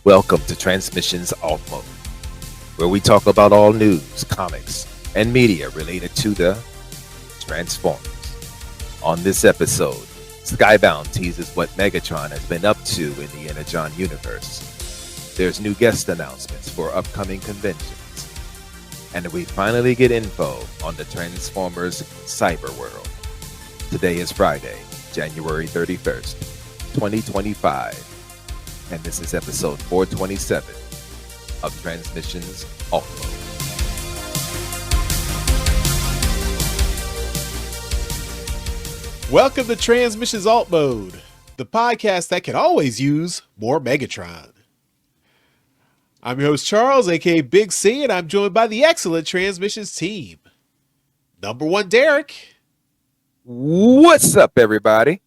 Welcome to Transmissions Alt Mode, where we talk about all news, comics, and media related to the Transformers. On this episode, Skybound teases what Megatron has been up to in the Energon Universe. There's new guest announcements for upcoming conventions. And we finally get info on the Transformers Cyberworld. Today is Friday, January 31st, 2025. And this is episode 427 of Transmissions Alt Mode. Welcome to Transmissions Alt Mode, the podcast that can always use more Megatron. I'm your host Charles, aka Big C, and I'm joined by the excellent Transmissions team. Number one, Derek. What's up, everybody?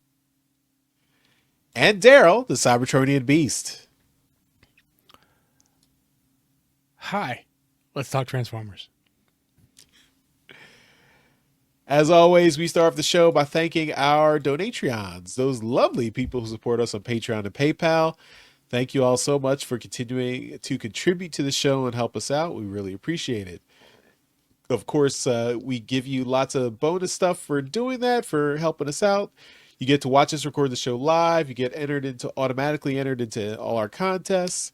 And Daryl, the Cybertronian Beast. Hi, let's talk Transformers. As always, we start off the show by thanking our Donatreons, those lovely people who support us on Patreon and PayPal. Thank you all so much for continuing to contribute to the show and help us out. We really appreciate it. Of course, we give you lots of bonus stuff for doing that, for helping us out. You get to watch us record the show live. You get automatically entered into all our contests.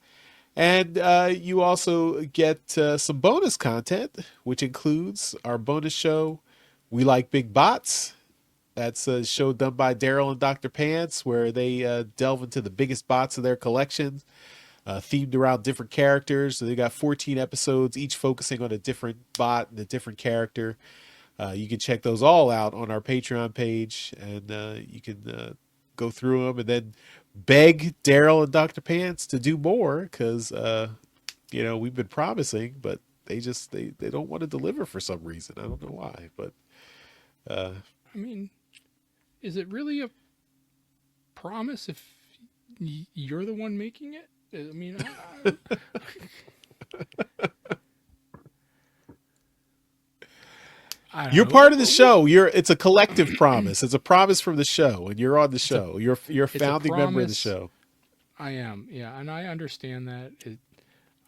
And you also get some bonus content, which includes our bonus show, We Like Big Bots. That's a show done by Daryl and Dr. Pants, where they delve into the biggest bots of their collection, themed around different characters. So they got 14 episodes, each focusing on a different bot and a different character. You can check those all out on our Patreon page, and you can go through them and then beg Daryl and Dr. Pants to do more because, we've been promising, but they don't want to deliver for some reason. I don't know why, but I mean, is it really a promise if you're the one making it? I mean, you're part of the show. It's a collective promise. It's a promise from the show, and you're on the show. You're a founding member of the show. I am, yeah, and I understand that.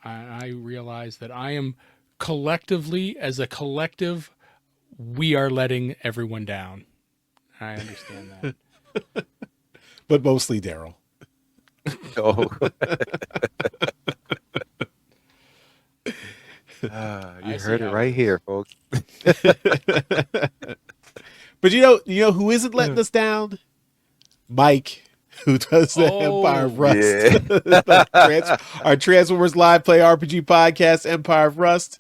I realize that I am collectively, as a collective, we are letting everyone down. I understand that, but mostly Daryl. Oh. You heard it right here, folks. But you know who isn't letting us down? Mike, who does the Empire of Rust. Yeah. Our Transformers Live Play RPG podcast, Empire of Rust.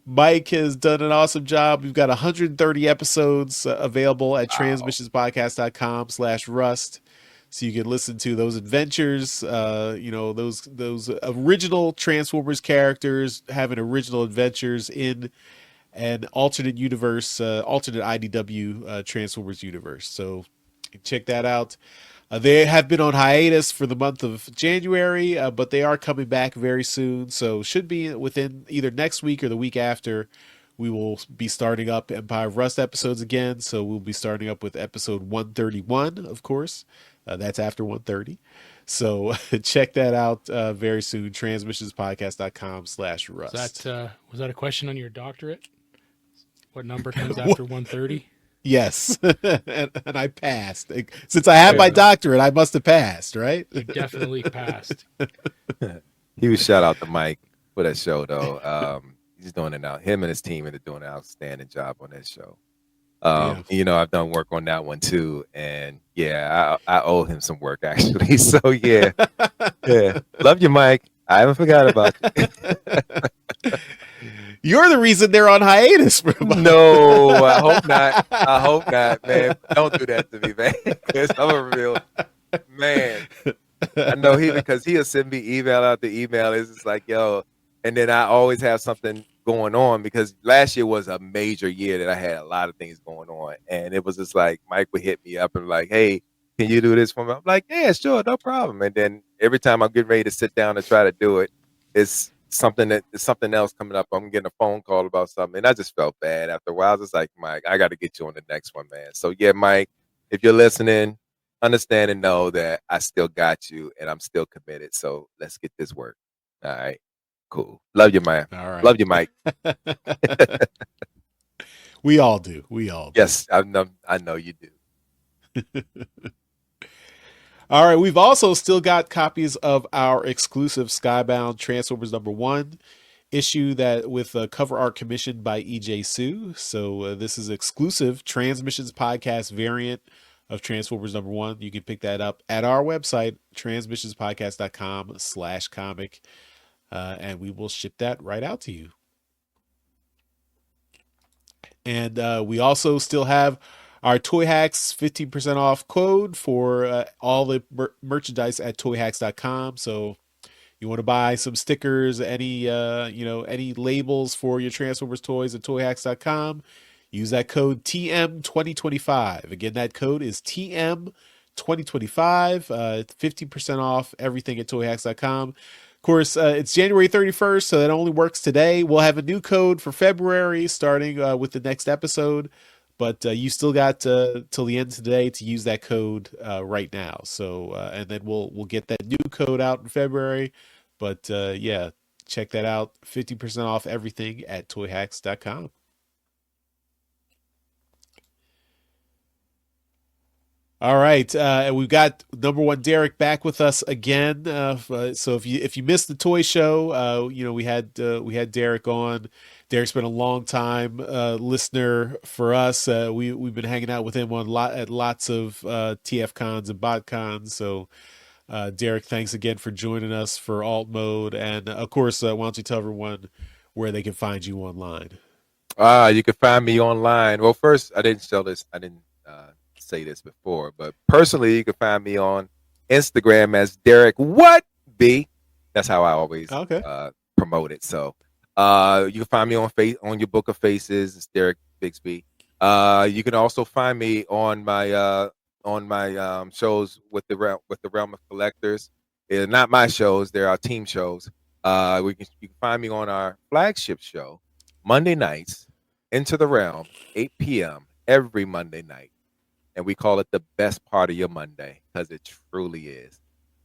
Mike has done an awesome job. We've got 130 episodes available at transmissionspodcast.com/rust. So you can listen to those adventures, those original Transformers characters having original adventures in an alternate universe, alternate IDW Transformers universe. So check that out. They have been on hiatus for the month of January, but they are coming back very soon. So should be within either next week or the week after. We will be starting up Empire of Rust episodes again. So we'll be starting up with episode 131, of course. That's after 1:30. So check that out very soon. Transmissionspodcast.com/rust. Was that a question on your doctorate? What number comes after 1:30? Yes. and I passed. Since I have my doctorate, I must have passed, right? You definitely passed. Huge shout out to Mike for that show, though. He's doing it now. Him and his team are doing an outstanding job on that show. I've done work on that one too, and I owe him some work actually. So yeah, love you, Mike. I haven't forgot about you. You're the reason they're on hiatus. No, I hope not. I hope not, man. Don't do that to me, man. Because I'm a real man. I know because he'll send me email after email. It's just like, yo, and then I always have something going on because last year was a major year that I had a lot of things going on, and it was just like Mike would hit me up and like, hey, can you do this for me? I'm like, yeah, sure, no problem. And then every time I'm getting ready to sit down and try to do it, it's something else coming up. I'm getting a phone call about something, and I just felt bad after a while. I was just like, Mike, I got to get you on the next one, man. So yeah, Mike, if you're listening, understand and know that I still got you and I'm still committed. So let's get this work. All right. Cool. Love you, man. All right. Love you, Mike. We all do. We all do. Yes, I know you do. All right. We've also still got copies of our exclusive Skybound Transformers #1 issue that with a cover art commissioned by EJ Sue. So this is exclusive Transmissions podcast variant of Transformers #1. You can pick that up at our website, transmissionspodcast.com/comic. And we will ship that right out to you. And we also still have our Toy Hacks 15% off code for all the merchandise at toyhacks.com. So you want to buy some stickers, any labels for your Transformers toys at toyhacks.com, use that code TM2025. Again, that code is TM2025, 15% off everything at toyhacks.com. Of course, it's January 31st, so that only works today. We'll have a new code for February starting with the next episode, but you still got till the end of today to use that code right now. So, and then we'll get that new code out in February. But yeah, check that out. 50% off everything at toyhacks.com. All right, and we've got #1 Derek back with us again. So if you missed the toy show, we had Derek on. Derek's been a long time listener for us. We've been hanging out with him at lots of TF cons and bot cons. So Derek, thanks again for joining us for Alt Mode, and of course, why don't you tell everyone where they can find you online? You can find me online. Well, first, I didn't say this before, but personally, you can find me on Instagram as Derek What B. That's how I always promote it. So you can find me on your Book of Faces. It's Derek Bixby. You can also find me on my shows with the Realm of Collectors. They're not my shows; they're our team shows. You can find me on our flagship show Monday nights, Into the Realm, 8 p.m. every Monday night. And we call it the best part of your Monday because it truly is.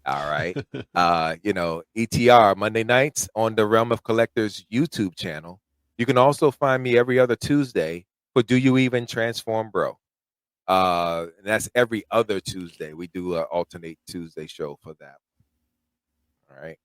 All right. ETR Monday nights on the Realm of Collectors YouTube channel. You can also find me every other Tuesday for Do You Even Transform Bro? And that's every other Tuesday. We do an alternate Tuesday show for that. All right.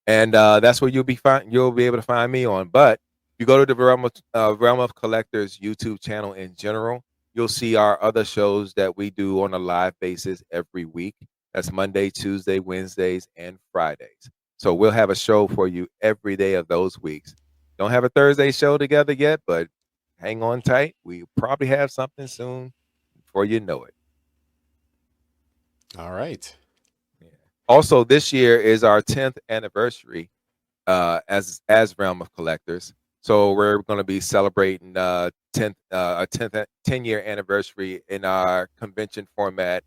And that's where you'll be able to find me on. But if you go to the Realm of Collectors YouTube channel in general, you'll see our other shows that we do on a live basis every week. That's Monday, Tuesday, Wednesdays, and Fridays. So we'll have a show for you every day of those weeks. Don't have a Thursday show together yet, but hang on tight. We probably have something soon before you know it. All right. Yeah. Also, this year is our 10th anniversary as Realm of Collectors. So we're going to be celebrating 10-year anniversary in our convention format,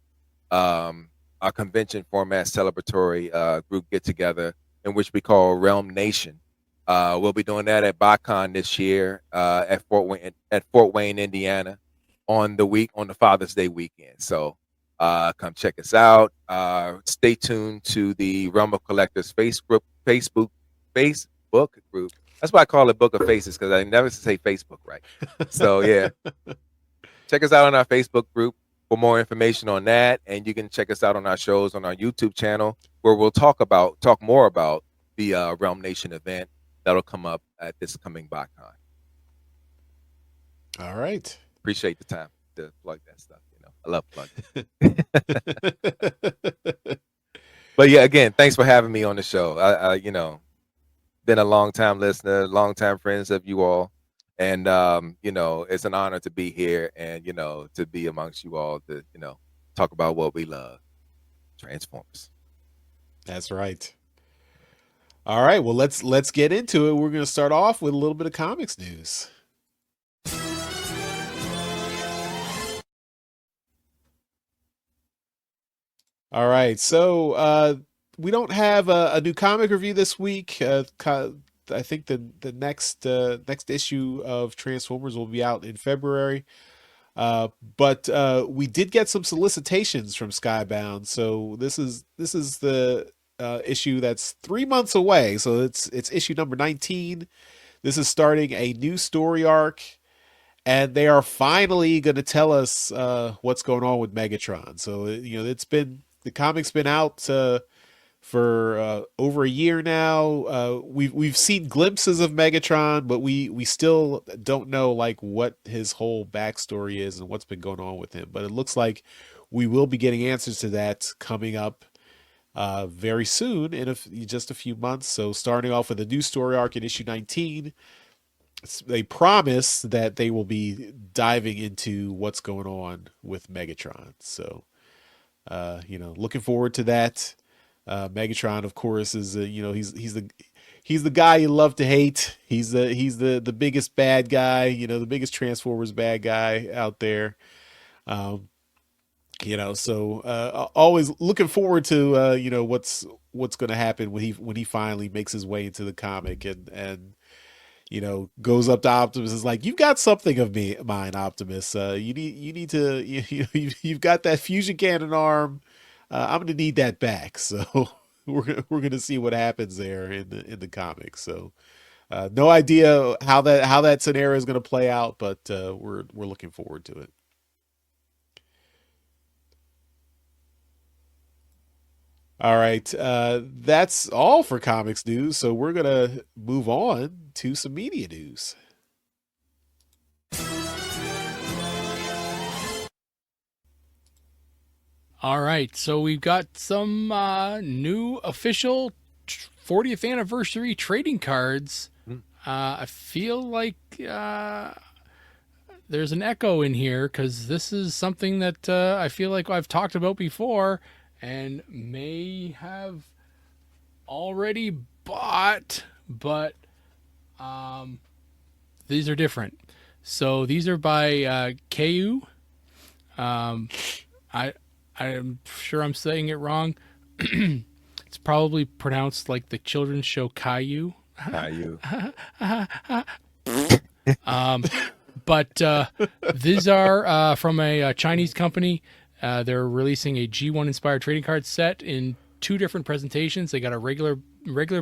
celebratory group get together, in which we call Realm Nation. We'll be doing that at BotCon this year at Fort Wayne, Indiana, on the Father's Day weekend. So come check us out. Stay tuned to the Realm of Collectors Facebook group. That's why I call it Book of Faces, because I never say Facebook right. So yeah, check us out on our Facebook group for more information on that, and you can check us out on our shows on our YouTube channel, where we'll talk more about the Realm Nation event that'll come up at this coming BotCon. All right. Appreciate the time to plug that stuff. I love plugging. But yeah, again, thanks for having me on the show. I been a long time listener, long time friends of you all, and it's an honor to be here and to be amongst you all to talk about what we love, Transformers. That's right. All right, well let's get into it. We're going to start off with a little bit of comics news. All right, so we don't have a new comic review this week. I think the next issue of Transformers will be out in February. But we did get some solicitations from Skybound, so this is the issue that's 3 months away. So it's issue number 19. This is starting a new story arc, and they are finally going to tell us what's going on with Megatron. So the comic's been out for over a year now. We've seen glimpses of Megatron, but we still don't know like what his whole backstory is and what's been going on with him. But it looks like we will be getting answers to that coming up very soon in just a few months. So starting off with a new story arc in issue 19, they promise that they will be diving into what's going on with Megatron. So looking forward to that. Megatron, of course, is he's the guy you love to hate. He's the biggest bad guy, the biggest Transformers bad guy out there. So always looking forward to what's going to happen when he finally makes his way into the comic and goes up to Optimus, is like, "You've got something of mine, Optimus. You need to you've got that fusion cannon arm. I'm gonna need that back." So we're gonna see what happens there in the comics. So no idea how that scenario is gonna play out, but we're looking forward to it. All right, that's all for comics news. So we're gonna move on to some media news. All right, so we've got some new official 40th anniversary trading cards. I feel like there's an echo in here because this is something that I feel like I've talked about before and may have already bought, but these are different. So these are by KU. I'm sure I'm saying it wrong. It's probably pronounced like the children's show Caillou. Caillou. But these are from a Chinese company. They're releasing a G1 inspired trading card set in 2 different presentations. They got a regular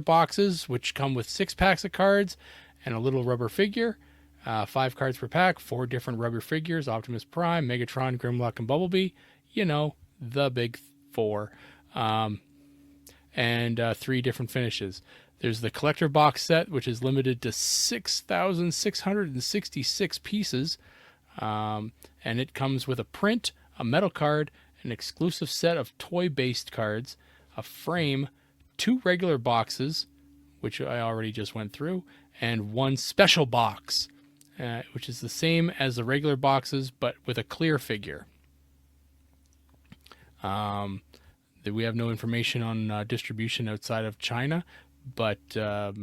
boxes, which come with 6 packs of cards and a little rubber figure. 5 cards per pack, 4 different rubber figures: Optimus Prime, Megatron, Grimlock, and Bumblebee. The big 4. And 3 different finishes. There's the collector box set, which is limited to 6,666 pieces. And it comes with a print, a metal card, an exclusive set of toy-based cards, a frame, 2 regular boxes, which I already just went through, and 1 special box, which is the same as the regular boxes, but with a clear figure. We have no information on distribution outside of China, but we got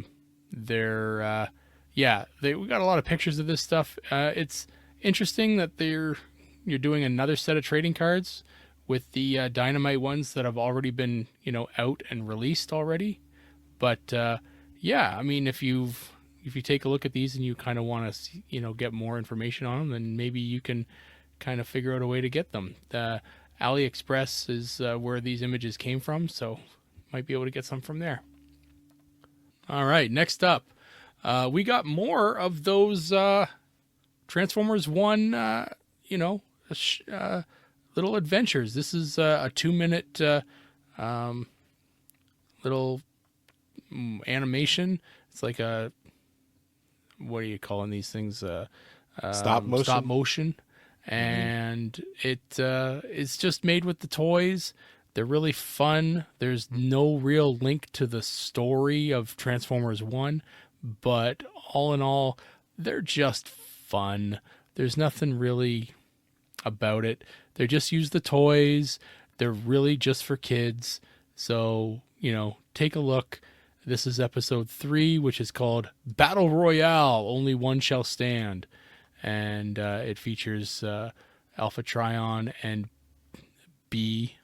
a lot of pictures of this stuff. It's interesting that you're doing another set of trading cards with the Dynamite ones that have already been out and released already. But I mean, if you take a look at these and you kind of want to get more information on them, then maybe you can kind of figure out a way to get them. AliExpress is where these images came from, so might be able to get some from there. All right, next up, we got more of those Transformers 1, little adventures. This is a 2-minute little animation. It's like what are you calling these things? Stop motion. And it's just made with the toys. They're really fun. There's no real link to the story of Transformers 1, but all in all, they're just fun. There's nothing really about it. They just use the toys. They're really just for kids. So, take a look. This is episode 3, which is called Battle Royale, Only One Shall Stand. And it features Alpha Trion and B.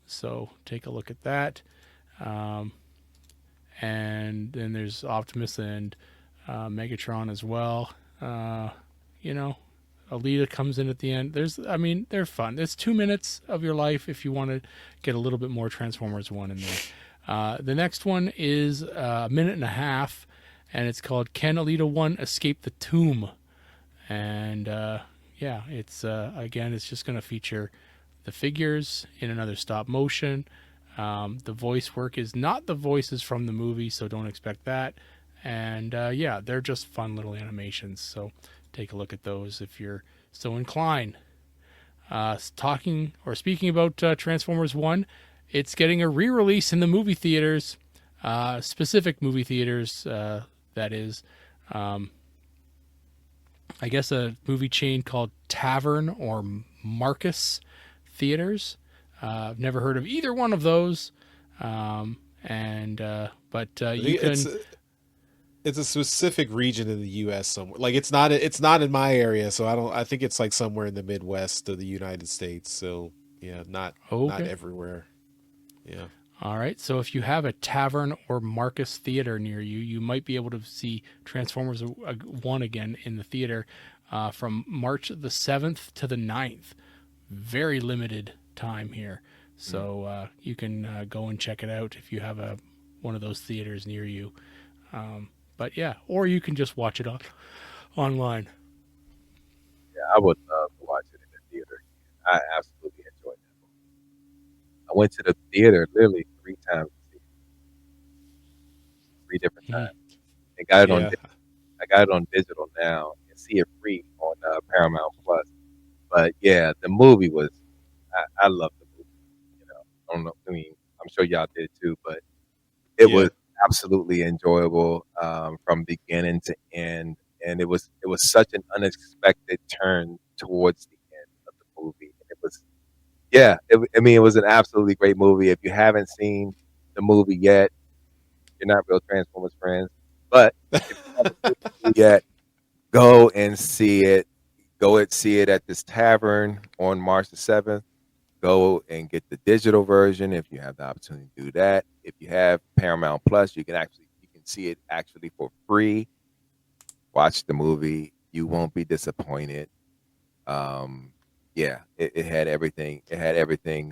So take a look at that. And then there's Optimus and Megatron as well. Alita comes in at the end. They're fun. It's 2 minutes of your life if you want to get a little bit more Transformers 1 in there. The next one is a minute and a half, and it's called Can Alita 1 Escape the Tomb? And yeah, it's again, it's just going to feature the figures in another stop motion. The voice work is not the voices from the movie, so don't expect that. And yeah, they're just fun little animations. So take a look at those if you're so inclined. Speaking about Transformers 1, it's getting a re-release in the movie theaters, specific movie theaters, that is. I guess a movie chain called Tavern or Marcus Theaters. I've never heard of either one of those. But you can. It's a specific region in the U.S. somewhere. Like it's not in my area, so I think it's like somewhere in the Midwest of the United States. So yeah, not everywhere. Yeah. All right. So if you have a Tavern or Marcus Theater near you, you might be able to see Transformers 1 again in the theater from March the 7th to the 9th. Very limited time here. So you can go and check it out if you have one of those theaters near you. But yeah, or you can just watch it online. Yeah, I would love to watch it in the theater. I absolutely enjoyed that. I went to the theater literally 3 times, 3 different times, and got it on. I got it on digital now and see it free on Paramount Plus. But yeah, the movie was. I love the movie. You know, I don't know. I mean, I'm sure y'all did too, but it was absolutely enjoyable from beginning to end, and it was such an unexpected turn towards the end of the movie. It was, yeah. It was an absolutely great movie. If you haven't seen the movie yet, you're not real Transformers friends. But if you haven't seen the movie yet, go and see it. Go and see it at this tavern on March the 7th. Go and get the digital version if you have the opportunity to do that. If you have Paramount Plus, you can see it actually for free. Watch the movie. You won't be disappointed. Yeah, it had everything. It had everything.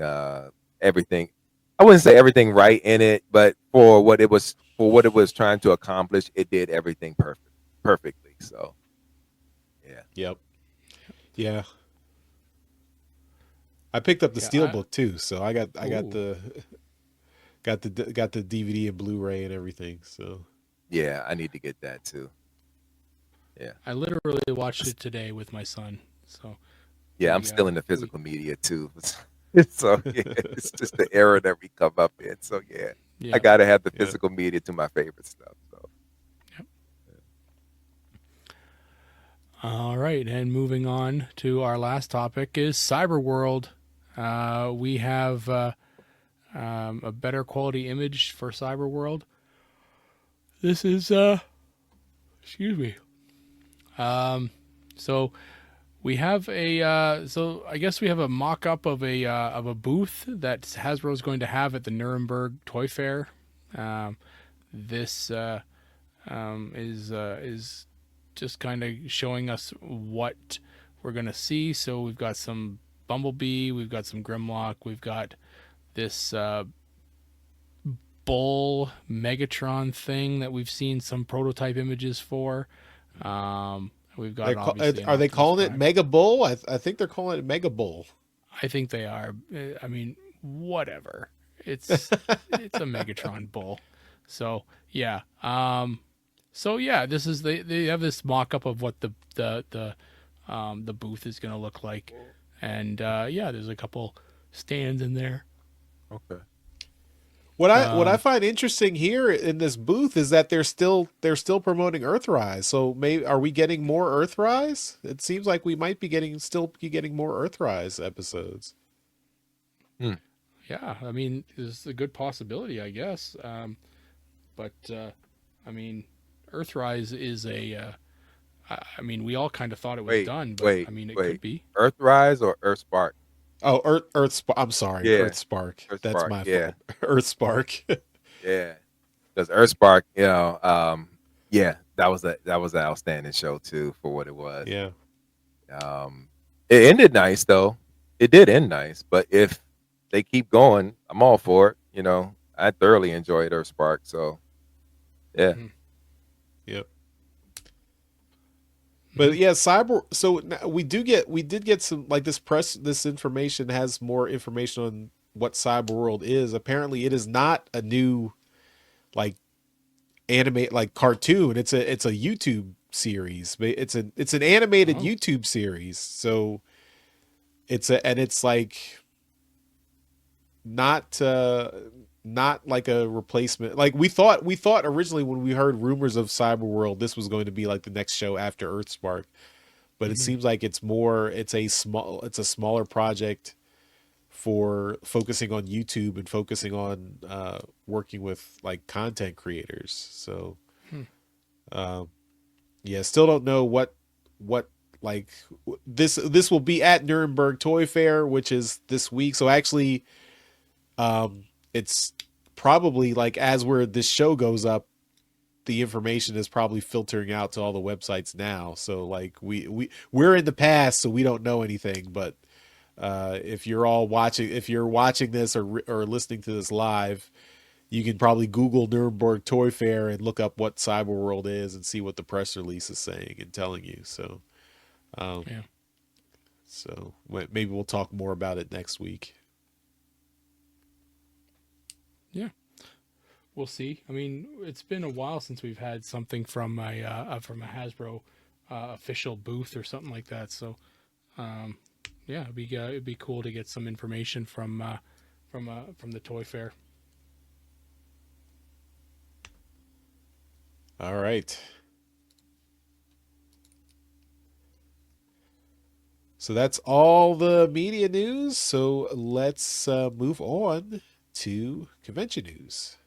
Everything. I wouldn't say everything right in it, but for what it was trying to accomplish, it did everything perfectly. So, yeah. Yep. Yeah. I picked up the Steelbook too, so I got the DVD and Blu-ray and everything. So yeah, I need to get that too. Yeah, I literally watched it today with my son. So yeah, I'm still in the physical media too. So yeah, it's just the era that we come up in. So yeah, I gotta have the physical media to my favorite stuff. So. All right, and moving on to our last topic is Cyberworld. We have a better quality image for Cyberworld. This is excuse me. So we have so I guess we have a mock-up of a booth that Hasbro's going to have at the Nuremberg Toy Fair. This is just kind of showing us what we're going to see. So we've got some Bumblebee, we've got some Grimlock, we've got this Bull Megatron thing that we've seen some prototype images for. We've got are they calling it Mega Bull? I think they're calling it Mega Bull. I think they are. I mean, whatever. It's a Megatron Bull. So yeah. So yeah, this is they have this mock-up of what the booth is going to look like, and yeah, there's a couple stands in there. Okay. What I find interesting here in this booth is that they're still promoting Earthrise. So are we getting more Earthrise? It seems like we might be getting more Earthrise episodes. Yeah, I mean, there's a good possibility, I guess. But I mean, Earthrise is I mean, we all kind of thought it was done, but I mean, it could be Earthrise or Earthspark. Oh, I'm sorry, yeah. Earthspark. Earthspark. That's my fault. Earthspark. Yeah, because Earthspark, yeah, that was an outstanding show too for what it was. Yeah, Um, it ended nice though. It did end nice, but if they keep going, I'm all for it. I thoroughly enjoyed Earthspark. So yeah. Mhm. Yep. But Mhm. yeah, cyber. So we did get some like this information has more information on what Cyberworld is. Apparently, it is not a new like animate like cartoon. It's a YouTube series. It's an animated Oh. YouTube series. So it's like not not like a replacement. Like we thought originally when we heard rumors of Cyberworld, this was going to be like the next show after Earthspark. But it Mhm. seems like it's a smaller project for focusing on YouTube and focusing on working with like content creators. So Hmm. um, yeah, still don't know what like this will be at Nuremberg Toy Fair, which is this week. So actually, it's probably like as where this show goes up, the information is probably filtering out to all the websites now. So like we're in the past, so we don't know anything. But if you're watching this or listening to this live, you can probably Google Nuremberg Toy Fair and look up what Cyberworld is and see what the press release is saying and telling you. So, um, Yeah. so maybe we'll talk more about it next week. Yeah. We'll see. I mean, it's been a while since we've had something from a Hasbro official booth or something like that. So, um, yeah, it'd be cool to get some information from the toy fair. All right. So that's all the media news. So let's move on to convention news.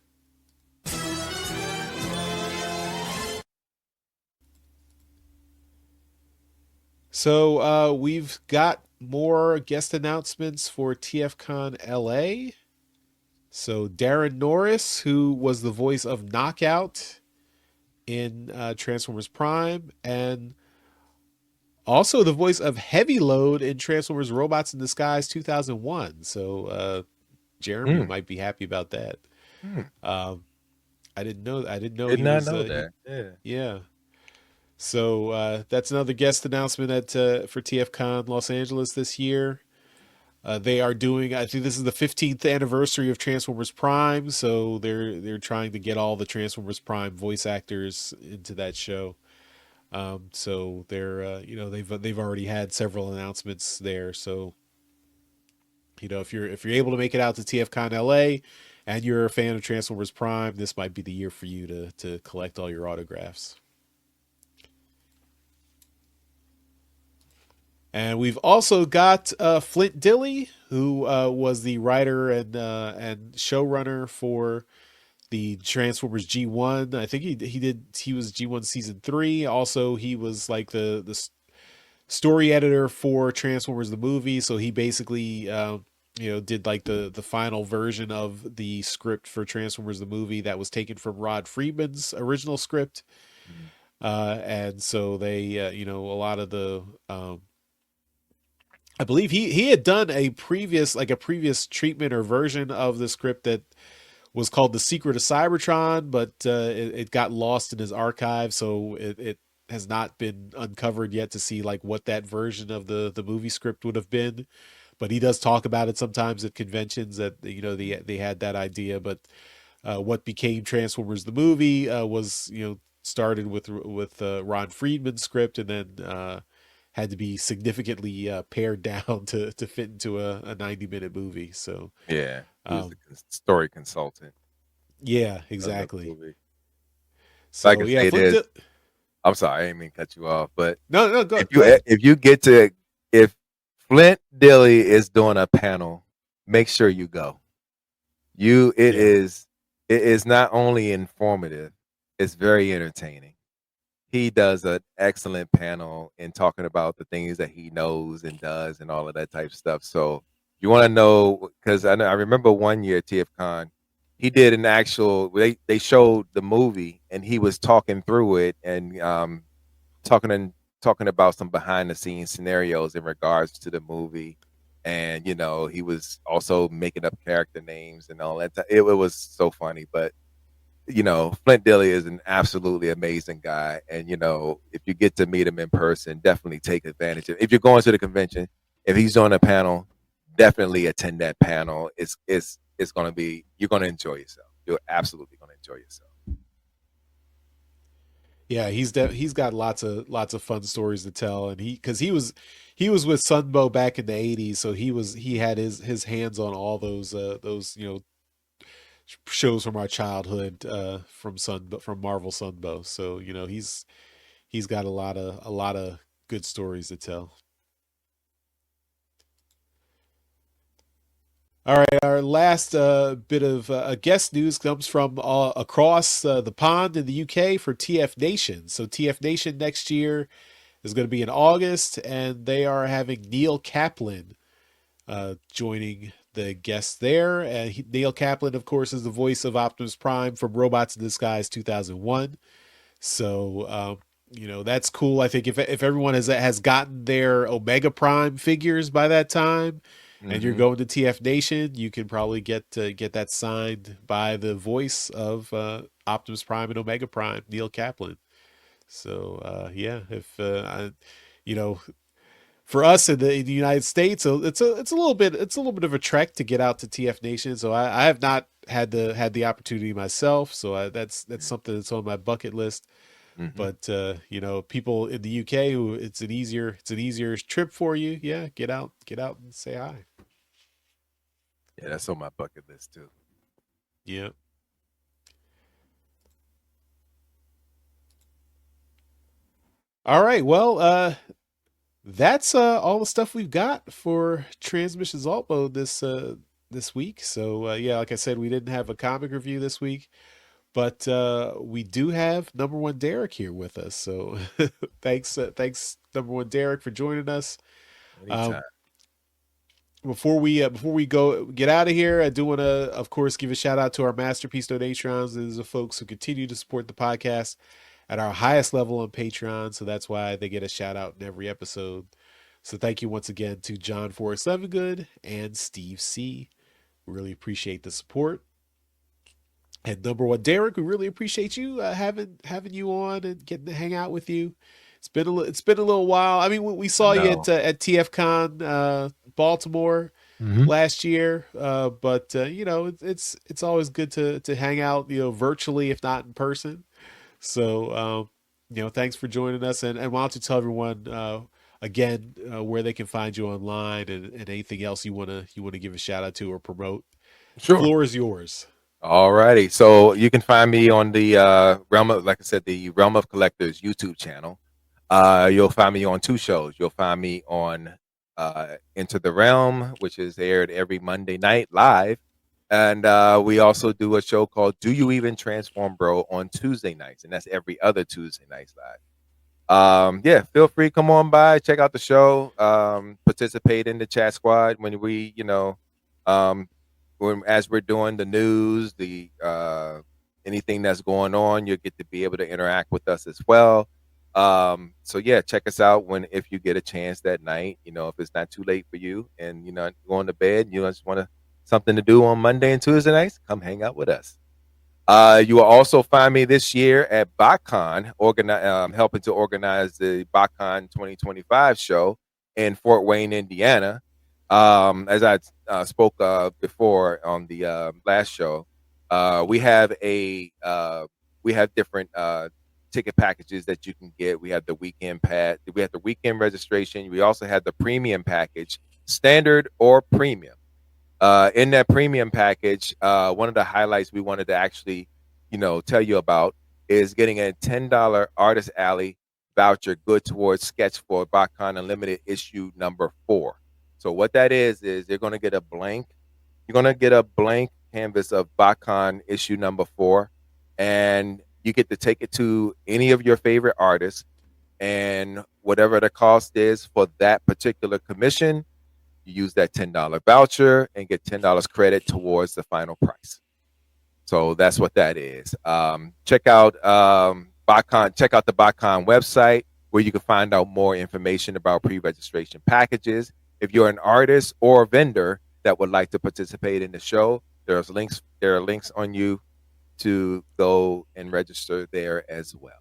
So we've got more guest announcements for TFCon LA. So Darren Norris, who was the voice of Knockout in Transformers Prime, and also the voice of Heavy Load in Transformers Robots in Disguise 2001. So Jeremy Mm, might be happy about that. mm. Um, I didn't know. I didn't know Did he not was. know that. Yeah. Yeah. So that's another guest announcement at for TFCon Los Angeles this year. They are doing. I think this is the 15th anniversary of Transformers Prime, so they're trying to get all the Transformers Prime voice actors into that show. So they're they've already had several announcements there. So if you're able to make it out to TFCon LA and you're a fan of Transformers Prime, this might be the year for you to collect all your autographs. And we've also got Flint Dilley, who was the writer and showrunner for the Transformers G1. I think he was G1 season 3. Also, he was like the story editor for Transformers the movie. So he basically did like the final version of the script for Transformers the movie that was taken from Rod Friedman's original script. Mm. And so they a lot of the I believe he had done a previous treatment or version of the script that was called The Secret of Cybertron, but it got lost in his archive, so it has not been uncovered yet to see like what that version of the movie script would have been. But he does talk about it sometimes at conventions that they had that idea. But what became Transformers the movie was started with Ron Friedman's script, and then had to be significantly pared down to fit into a 90-minute movie. So Yeah. He was the um, story consultant yeah, of the exactly. movie. If I So can yeah, say this, I'm sorry, I didn't mean to cut you off, but no, go if go you ahead. if you get to if Flint Dilly is doing a panel, make sure you go. You Yeah, it is not only informative, it's very entertaining. He does an excellent panel in talking about the things that he knows and does and all of that type of stuff. So you want to know because I remember one year TFCon, he did an actual they showed the movie and he was talking through it and talking in talking about some behind the scenes scenarios in regards to the movie. And, he was also making up character names and all that. It was so funny. But, Flint Dille is an absolutely amazing guy. And, if you get to meet him in person, definitely take advantage of it. If you're going to the convention, if he's on a panel, definitely attend that panel. It's going to be, you're going to enjoy yourself. You're absolutely going to enjoy yourself. Yeah, he's got lots of fun stories to tell, and because he was with Sunbow back in the '80s, so he had his hands on all those shows from our childhood from Marvel Sunbow. So he's got a lot of good stories to tell. All right, our last bit of guest news comes from across the pond in the UK for TF Nation. So TF Nation next year is going to be in August, and they are having Neil Kaplan joining the guests there. Neil Kaplan, of course, is the voice of Optimus Prime from Robots in Disguise 2001. So that's cool. I think if everyone has gotten their Omega Prime figures by that time, and you're going to TF Nation, you can probably get that signed by the voice of Optimus Prime and Omega Prime, Neil Kaplan. So for us in the United States, so it's a little bit of a trek to get out to TF Nation. So I have not had the opportunity myself. So that's something that's on my bucket list. But people in the UK who it's an easier trip for you. Yeah, get out and say hi. Yeah, that's on my bucket list too. Yeah. All right. Well, that's all the stuff we've got for Transmissions Alt Mode this week. So like I said, we didn't have a comic review this week. But we do have Number One Derek here with us. So thanks Number One Derek for joining us. Before we get out of here, I do want to, of course, give a shout out to our Masterpiece Donatrons. These are folks who continue to support the podcast at our highest level on Patreon. So that's why they get a shout out in every episode. So thank you once again to John Forrest Levengood and Steve C. We really appreciate the support. And Number One Derek, we really appreciate you having you on and getting to hang out with you. It's been a little while. I mean, we saw you at TFCon Baltimore last year, but it's always good to hang out virtually if not in person. So thanks for joining us, and why don't you tell everyone again where they can find you online and anything else you want to give a shout out to or promote. Sure, the floor is yours. All righty. So you can find me on the Realm of Collectors YouTube channel. You'll find me on two shows. You'll find me on Into the Realm, which is aired every Monday night live. And we also do a show called Do You Even Transform Bro on Tuesday nights. And that's every other Tuesday nights live. Feel free, come on by, check out the show, participate in the chat squad when we, as we're doing the news, the anything that's going on, you'll get to be able to interact with us as well. Check us out if you get a chance that night, if it's not too late for you and going to bed, you just want something to do on Monday and Tuesday nights, come hang out with us. You will also find me this year at BotCon, helping to organize the BotCon 2025 show in Fort Wayne, Indiana. As I spoke before on the last show, we have different ticket packages that you can get. We have the weekend we have the weekend registration. We also have the premium package, standard or premium. In that premium package, one of the highlights we wanted to actually, tell you about is getting a $10 Artist Alley voucher good towards sketch for BotCon Unlimited issue number 4. So what that is you're going to get a blank canvas of BotCon issue number 4, and you get to take it to any of your favorite artists, and whatever the cost is for that particular commission, you use that $10 voucher and get $10 credit towards the final price. So that's what that is. Check out BotCon. Check out the BotCon website. where you can find out more information about pre-registration packages. If you're an artist or a vendor that would like to participate in the show, there are links on you to go and register there as well.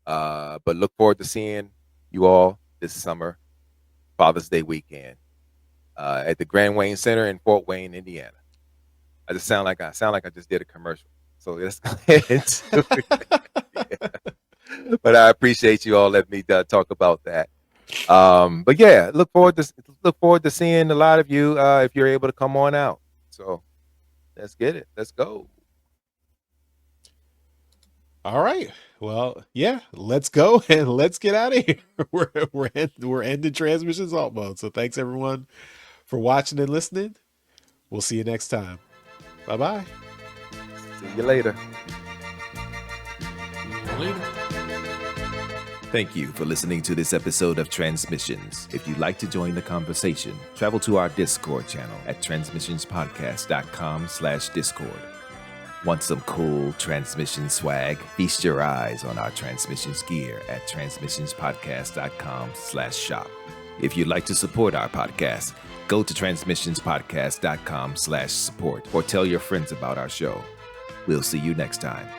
But look forward to seeing you all this summer, Father's Day weekend, at the Grand Wayne Center in Fort Wayne, Indiana. I just sound like I just did a commercial. So let's go ahead into it. Yeah. But I appreciate you all letting me talk about that. But yeah, look forward to seeing a lot of you if you're able to come on out. So let's get it. Let's go. All right. Well, yeah, let's go and let's get out of here. We're ending Transmissions Alt Mode. So thanks everyone for watching and listening. We'll see you next time. Bye-bye. See you later. Later. Thank you for listening to this episode of Transmissions. If you'd like to join the conversation, travel to our Discord channel at transmissionspodcast.com/Discord. Want some cool transmission swag? Feast your eyes on our transmissions gear at transmissionspodcast.com/shop. If you'd like to support our podcast, go to transmissionspodcast.com/support or tell your friends about our show. We'll see you next time.